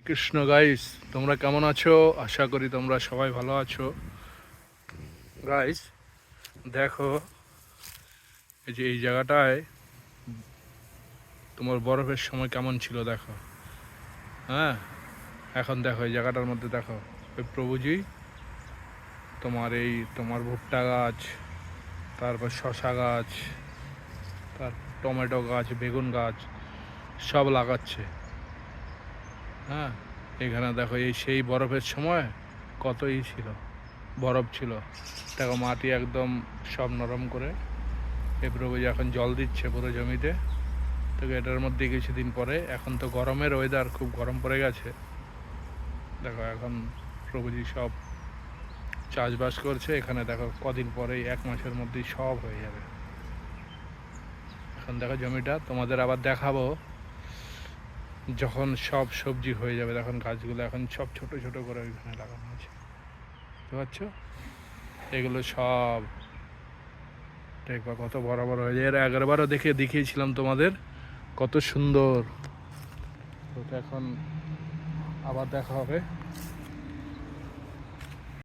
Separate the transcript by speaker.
Speaker 1: Krishna guys, তোমরা কেমন আছো? আশা করি তোমরা সবাই ভালো আছো। গাইস দেখো, এই যে এই জায়গাটায় তোমার বরফের সময় কেমন ছিল দেখো। হ্যাঁ, এখন দেখো এই জায়গাটার মধ্যে দেখো ওই প্রভুজি তোমার ভুট্টা গাছ, তারপর শশা গাছ, তার টমেটো গাছ, বেগুন গাছ সব লাগাচ্ছে। হ্যাঁ, এখানে দেখো এই সেই বরফের সময় কতই ছিল, বরফ ছিল। দেখো মাটি একদম সব নরম করে এ প্রভুজি এখন জল দিচ্ছে পুরো জমিতে। তো এটার মধ্যে কিছুদিন পরে, এখন তো গরমের ওয়েদার, খুব গরম পড়ে গেছে। দেখো এখন প্রভুজি সব চাষবাস করছে এখানে। দেখো কদিন পরেই, 1 মাসের মধ্যেই সব হয়ে যাবে। এখন দেখো জমিটা তোমাদের আবার দেখাবো যখন সব সবজি হয়ে যাবে। তখন গাছগুলো এখন সব ছোট ছোট করে ওইখানে লাগানো আছে, বুঝতে পারছো? এগুলো সব দেখবা কত বড় বড় হয়ে যায়। এর আগেরবারও দেখিয়েছিলাম তোমাদের কত সুন্দর। তো এখন আবার দেখা হবে।